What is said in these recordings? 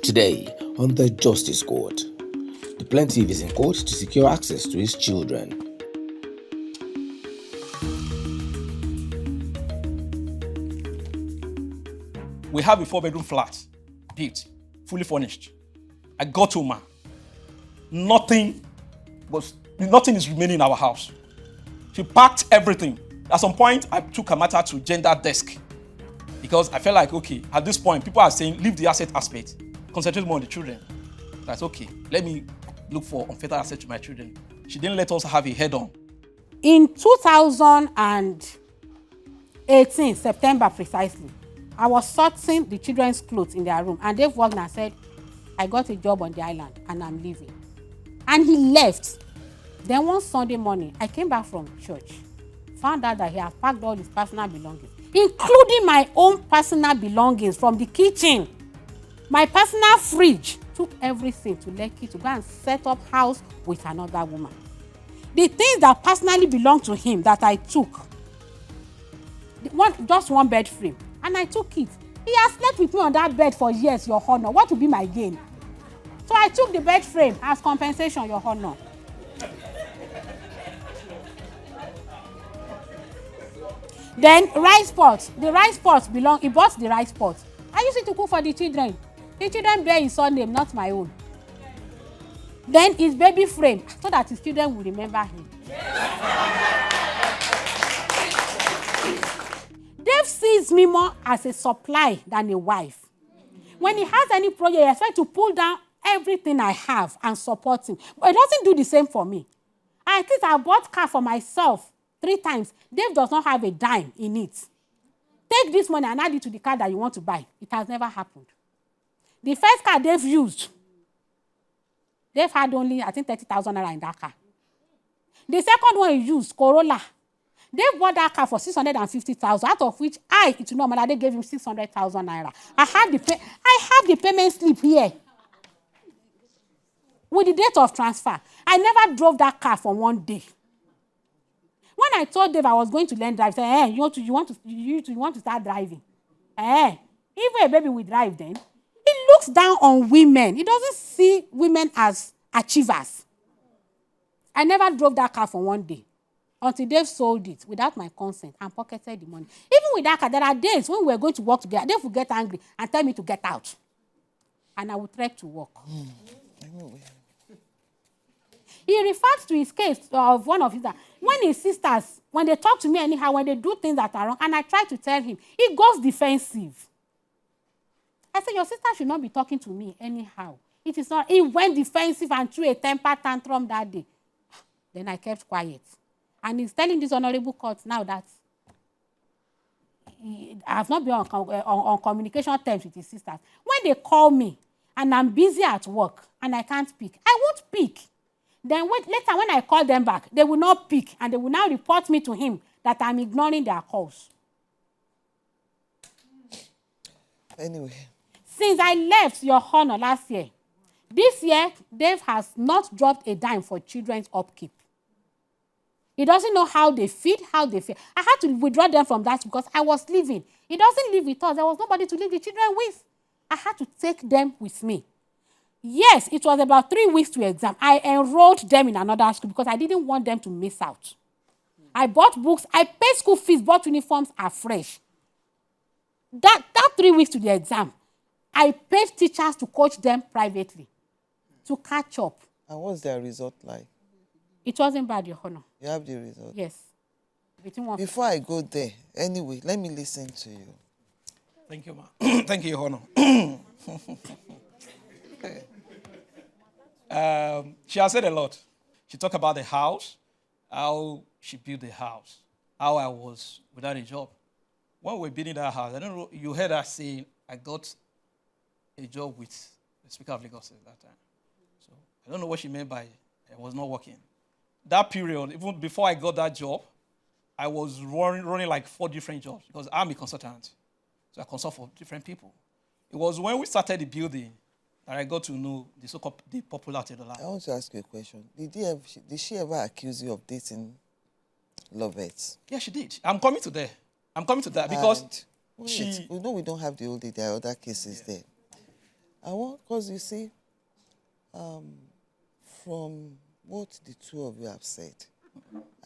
Today, on the Justice Court, the plaintiff is in court to secure access to his children. We have a 4-bedroom flat, built, fully furnished. I got home, nothing is remaining in our house. She packed everything. At some point, I took a matter to gender desk because I felt like, okay, at this point, people are saying, leave the asset aspect, concentrate more on the children. That's okay. Let me look for unfettered access to my children. She didn't let us have a head-on. In 2018, September precisely, I was sorting the children's clothes in their room, and Dave Wagner said, I got a job on the island and I'm leaving. And he left. Then one Sunday morning, I came back from church, found out that he had packed all his personal belongings, including my own personal belongings from the kitchen. My personal fridge, took everything to Lekki to go and set up house with another woman. The things that personally belonged to him that I took, just one bed frame, and I took it. He has slept with me on that bed for years, Your Honor. What will be my gain? So I took the bed frame as compensation, Your Honor. Then rice pots. The rice pots belong. He bought the rice pots. I used it to cook for the children. The children bear his surname, not my own. Then his baby frame, so that his children will remember him. Dave sees me more as a supply than a wife. When he has any project, he expects to pull down everything I have and support him. But he doesn't do the same for me. At least I bought car for myself 3 times. Dave does not have a dime in it. Take this money and add it to the car that you want to buy. It has never happened. The first car Dave used, Dave had only, I think, 30,000 naira in that car. The second one he used, Corolla. Dave bought that car for 650,000, out of which they gave him 600,000 naira. I have the payment slip here with the date of transfer. I never drove that car for one day. When I told Dave I was going to learn drive, he said, you want to start driving? Even a baby will drive then. He looks down on women. He doesn't see women as achievers. I never drove that car for one day until Dave sold it without my consent and pocketed the money. Even with that car, there are days when we were going to work together, Dave would get angry and tell me to get out. And I would trek to work. He refers to his case of one of his, when his sisters, when they talk to me anyhow, when they do things that are wrong, and I try to tell him, he goes defensive. I said, your sister should not be talking to me anyhow. It is not. He went defensive and threw a temper tantrum that day. Then I kept quiet. And he's telling this honorable court now that I have not been on communication terms with his sisters. When they call me and I'm busy at work and I can't pick, I won't pick. Then later when I call them back, they will not pick and they will now report me to him that I'm ignoring their calls. Anyway. Since I left, Your Honor, last year, this year, Dave has not dropped a dime for children's upkeep. He doesn't know how they feed, how they feed. I had to withdraw them from that because I was leaving. He doesn't live with us. There was nobody to leave the children with. I had to take them with me. Yes, it was about 3 weeks to exam. I enrolled them in another school because I didn't want them to miss out. I bought books. I paid school fees, bought uniforms afresh. That 3 weeks to the exam, I paid teachers to coach them privately to catch up. And what's their result like? It wasn't bad, Your Honor. You have the result? Yes. Before I go there, anyway, let me listen to you. Thank you, ma. Thank you, Your Honor. She has said a lot. She talked about the house, how she built the house, how I was without a job. When we were building that house, I don't know, you heard her saying, I got a job with the Speaker of Lagos at that time. So I don't know what she meant by I was not working. That period, even before I got that job, I was running like 4 different jobs because I'm a consultant. So I consult for different people. It was when we started the building that I got to know the so-called the popular Tedola. I want to ask you a question. Did she ever accuse you of dating Lovett? Yeah, she did. I'm coming to that because we know we don't have the old there are other cases there. Because you see, from what the two of you have said,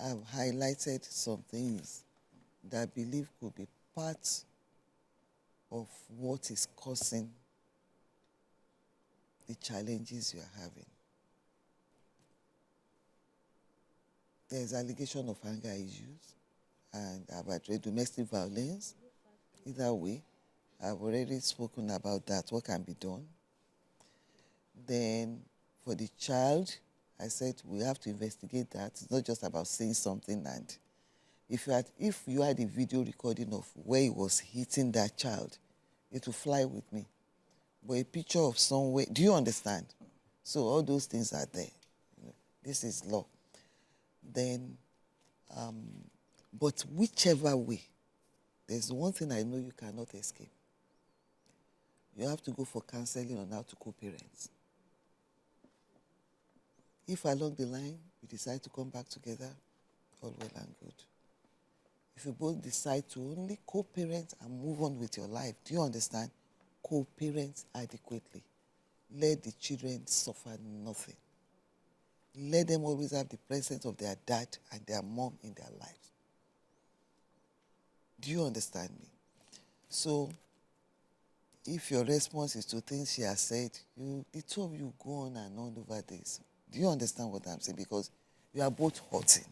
I've highlighted some things that I believe could be part of what is causing the challenges you are having. There's allegation of anger issues, and I've addressed domestic violence. Either way, I've already spoken about that, what can be done. Then for the child, I said we have to investigate that. It's not just about saying something, and if you had a video recording of where he was hitting that child, it will fly with me. But a picture of somewhere, do you understand? So all those things are there. This is law. Then, but whichever way, there's one thing I know you cannot escape. You have to go for counseling on how to co-parent. If along the line you decide to come back together, all well and good. If you both decide to only co-parent and move on with your life, do you understand? Co-parent adequately. Let the children suffer nothing. Let them always have the presence of their dad and their mom in their lives. Do you understand me? So, if your response is to things she has said, the two of you go on and on over this. Do you understand what I'm saying? Because you are both hurting.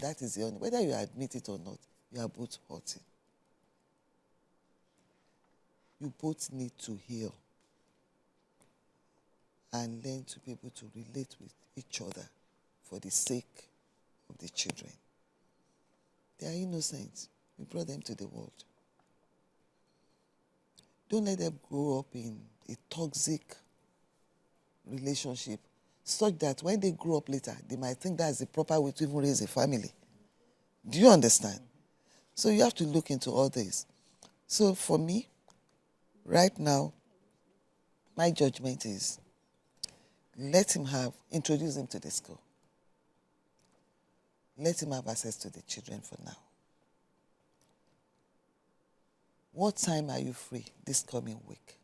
That is the only, whether you admit it or not, you are both hurting. You both need to heal and learn to be able to relate with each other for the sake of the children. They are innocent. We brought them to the world. Don't let them grow up in a toxic relationship such that when they grow up later, they might think that's the proper way to even raise a family. Do you understand? So you have to look into all this. So for me, right now, my judgment is introduce him to the school. Let him have access to the children for now. What time are you free this coming week?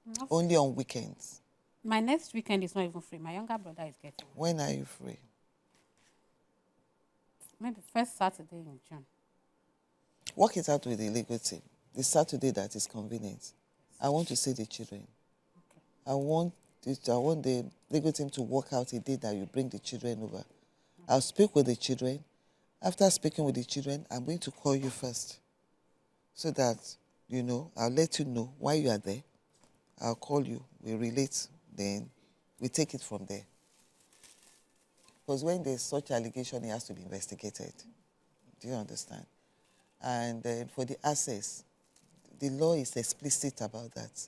No. Only on weekends. My next weekend is not even free. My younger brother is getting one. When are you free? Maybe first Saturday in June. Work it out with the legal team. The Saturday that is convenient. I want to see the children. Okay. I want the legal team to work out a day that you bring the children over. I'll speak with the children. After speaking with the children, I'm going to call you first so that, I'll let you know why you are there. I'll call you, we relate, then we take it from there. Because when there's such allegation, it has to be investigated. Do you understand? And for the access, the law is explicit about that.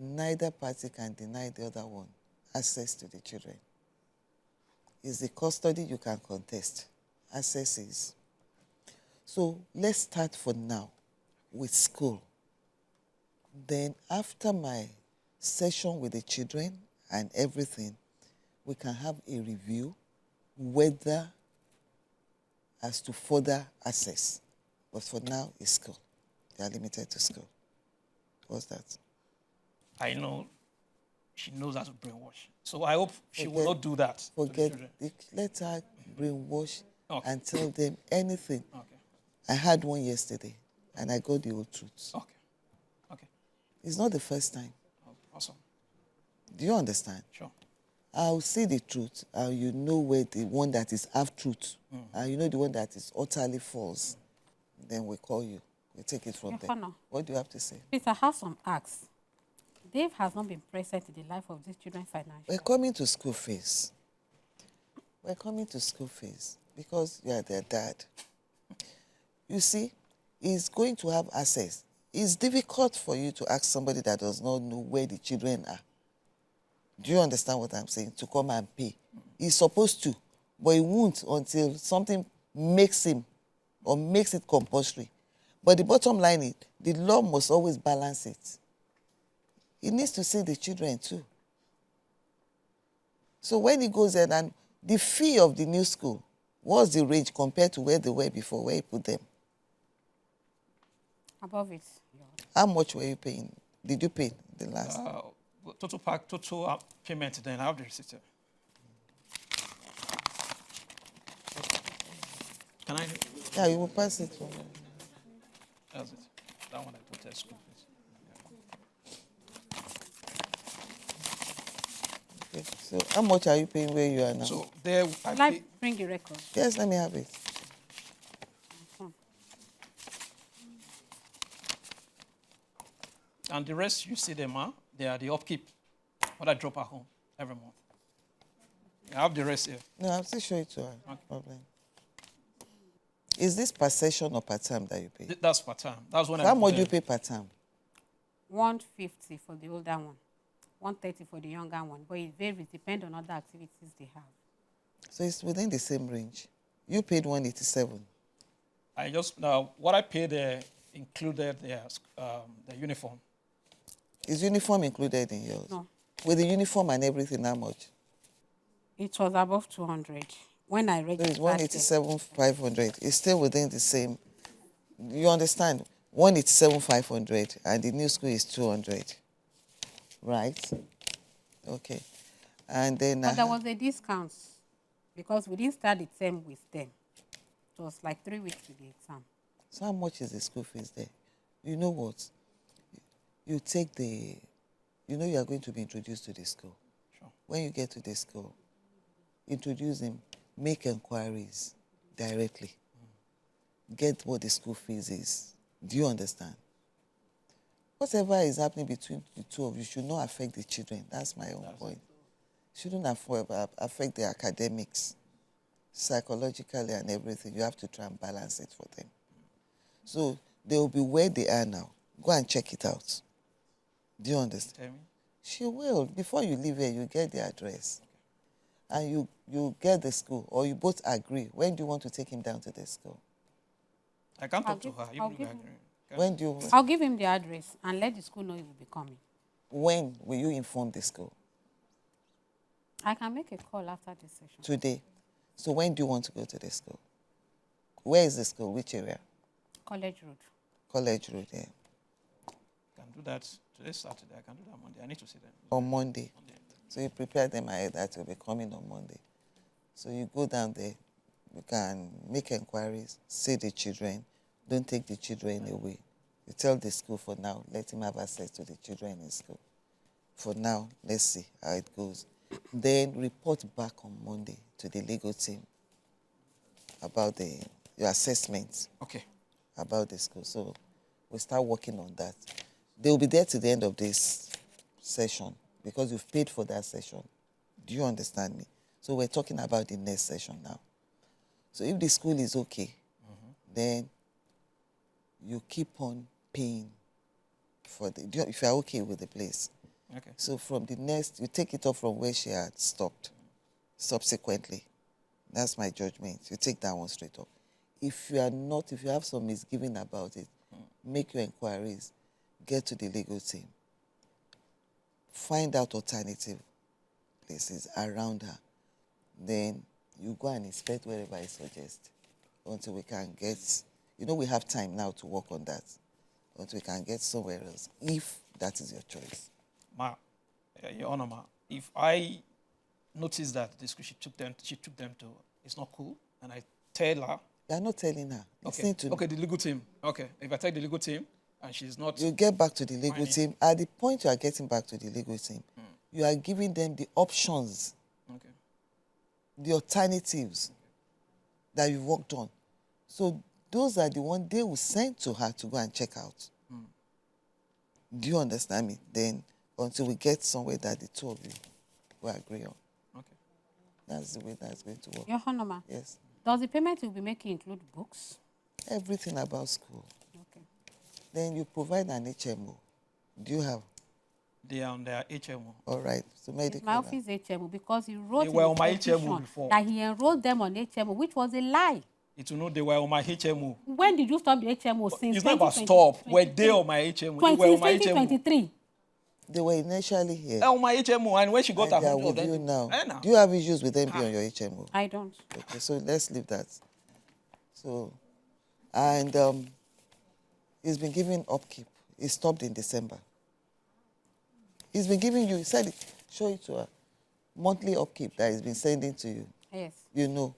Neither party can deny the other one access to the children. It's the custody you can contest. Access is. So let's start for now with school. Then after my session with the children and everything, we can have a review whether as to further access. But for now, it's school. They are limited to school. What's that? I know she knows how to brainwash. So I hope she will not do that to the children. Let her brainwash Okay. and tell them anything. Okay. I had one yesterday, and I got the whole truth. Okay. Okay. It's not the first time. Awesome. Do you understand? Sure. I'll see the truth, and you know where the one that is half-truth, and you know the one that is utterly false. Then we call you. We take it from Your there. Honor. What do you have to say? Please, I have some asks. Dave has not been present in the life of these children financially. We're coming to school phase. We're coming to school phase because you are their dad. You see, he's going to have access. It's difficult for you to ask somebody that does not know where the children are. Do you understand what I'm saying? To come and pay. He's supposed to, but he won't until something makes him or makes it compulsory. But the bottom line is, the law must always balance it. He needs to see the children too. So when he goes there, and the fee of the new school, what's the range compared to where they were before, where he put them? Above it. How much were you paying? Did you pay the last? Total payment, then I have the receipt here. Can I? Yeah, you will pass it. That's it. That one I put as school fees. Okay. So how much are you paying where you are now? So there, I Can I pay, bring the record? Yes, let me have it. and the rest you see them, they are the upkeep. What I drop at home every month. I have the rest here. No, I'll still show it to her. No problem. Is this per session or per term that you pay? That's per time. That's when So how much do you pay per term? 150 for the older one, 130 for the younger one. But it varies, depends on other activities they have. So it's within the same range. You paid 187. I just now what I paid included the uniform. Is uniform included in yours? No. With the uniform and everything, how much? It was above 200 when I So registered. it's 187,500. It's still within the same. You understand? 187,500 and the new school is 200. Right? Okay. And then But there was a discount because we didn't start the term with them. It was like 3 weeks to the exam. so how much is the school fees there? You know what? You take the, you are going to be introduced to the school. Sure. When you get to the school, introduce him, make inquiries directly. Get what the school fees is. Do you understand? Whatever is happening between the two of you should not affect the children. That's my own point. Shouldn't affect the academics, psychologically and everything. You have to try and balance it for them. So they will be where they are now. Go and check it out. Do you understand? Tell me. She will. Before you leave here, you get the address. And you get the school, or you both agree. When do you want to take him down to the school? I can't I'll talk to give- her. I'll Even if give I him- agree. When do you, I'll give him the address and let the school know he will be coming. when will you inform the school? I can make a call after this session. Today. So when do you want to go to the school? Where is the school? Which area? College Road. College Road, yeah. Can do that. Today's Saturday. I can do that Monday. I need to see them. On Monday. So you prepare them ahead that will be coming on Monday. So you go down there, you can make inquiries, see the children, don't take the children away. You tell the school for now, let him have access to the children in school. For now, let's see how it goes. Then report back on Monday to the legal team about your assessments Okay. about the school. So we'll start working on that. They will be there to the end of this session because you've paid for that session. Do you understand me? So we're talking about the next session now. So if the school is okay, then you keep on paying for if you're okay with the place. Okay. So from the next, you take it off from where she had stopped subsequently. That's my judgment. You take that one straight up. If you are not, if you have some misgiving about it, make your inquiries, get to the legal team, find out alternative places around her. Then you go and inspect wherever I suggest until we can get, we have time now to work on that until we can get somewhere else, if that is your choice. Ma, Your Honor, ma, if I notice that the school she took them to, it's not cool, and I tell her. You are not telling her. Okay. Okay, the legal team. Okay, if I tell the legal team and she's not. You get back to the legal team. At the point you are getting back to the legal team, you are giving them the options, Okay. the alternatives that you worked on. So those are the ones they will send to her to go and check out. Do you understand me? Then until we get somewhere that the two of you will agree on. Okay. That's the way that's going to work. Your Honor, ma, Yes. does the payment you'll be making include books? Everything about school. Okay. Then you provide an HMO. Do you have? They are on their HMO. All right. So medical. My office HMO because he wrote They in were the on my HMO petition before. that he enrolled them on HMO, which was a lie. It will know they were on my HMO. When did you stop the HMO? Since It's not about 2020, stop. Were they on my HMO? They were on my HMO. 2023. They were initially here. On my HMO, and when she got And her they are home job, with you then- now. Eh, now. Do you have issues with them being on your HMO? I don't. Okay, so let's leave that. So, and He's been giving upkeep. He stopped in December. He's been giving you, he said, show it to her, monthly upkeep that he's been sending to you. Yes. You know.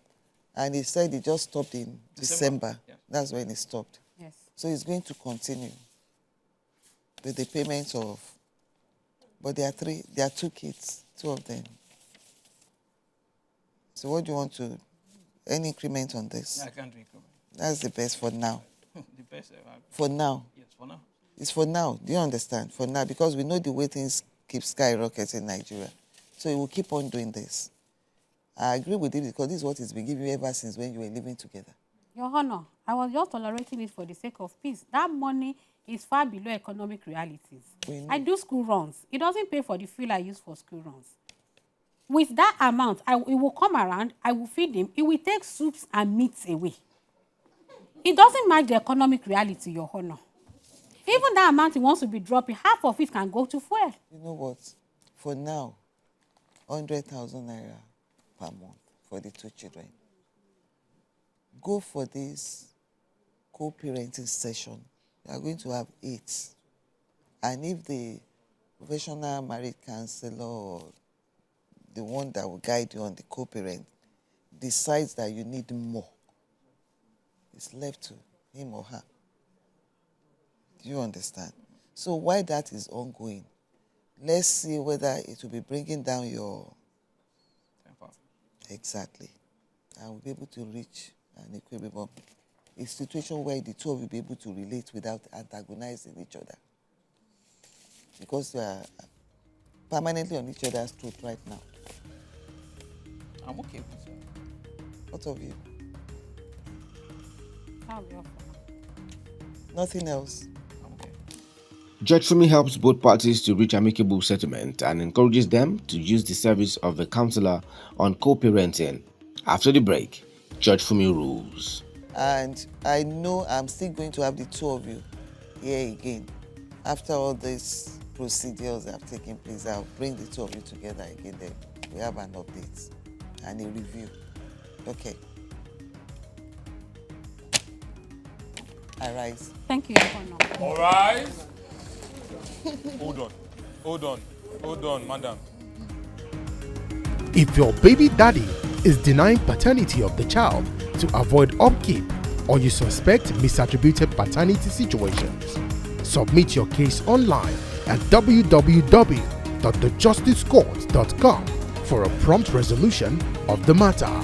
And he said he just stopped in December. Yeah. That's when he stopped. Yes. So he's going to continue with the payments of, but there are 2 kids, 2 of them. So what do you want to, any increment on this? No, I can't do increment. That's the best for now. The best ever. For now. Yes, for now. It's for now. Do you understand? For now, because we know the way things keep skyrocketing in Nigeria. So he will keep on doing this. I agree with him because this is what he's been giving you ever since when you were living together. Your Honor, I was just tolerating it for the sake of peace. That money is far below economic realities. I do school runs. It doesn't pay for the fuel I use for school runs. With that amount, it will come around, I will feed him. It will take soups and meats away. It doesn't match the economic reality, Your Honor. Even that amount he wants to be dropping, half of it can go to fuel. You know what? For now, 100,000 naira per month for the 2 children. Go for this co-parenting session. You are going to have 8. And if the professional marriage counselor or the one that will guide you on the co-parent decides that you need more, it's left to him or her. Do you understand? So while that is ongoing, let's see whether it will be bringing down your... Exactly. And we'll be able to reach an equilibrium. A situation where the 2 of you will be able to relate without antagonizing each other. Because you are permanently on each other's throat right now. I'm okay with that. What of you? That'll be all for now. Nothing else? I'm okay. Judge Fumi helps both parties to reach amicable settlement and encourages them to use the service of a counselor on co-parenting. After the break, Judge Fumi rules. And I know I'm still going to have the 2 of you here again. After all these procedures that have taken place, I'll bring the 2 of you together again. Then we have an update and a review. Okay. I rise. Thank you, Your Honor. All right. Hold on, madam. If your baby daddy is denying paternity of the child to avoid upkeep, or you suspect misattributed paternity situations, submit your case online at www.thejusticescourt.com for a prompt resolution of the matter.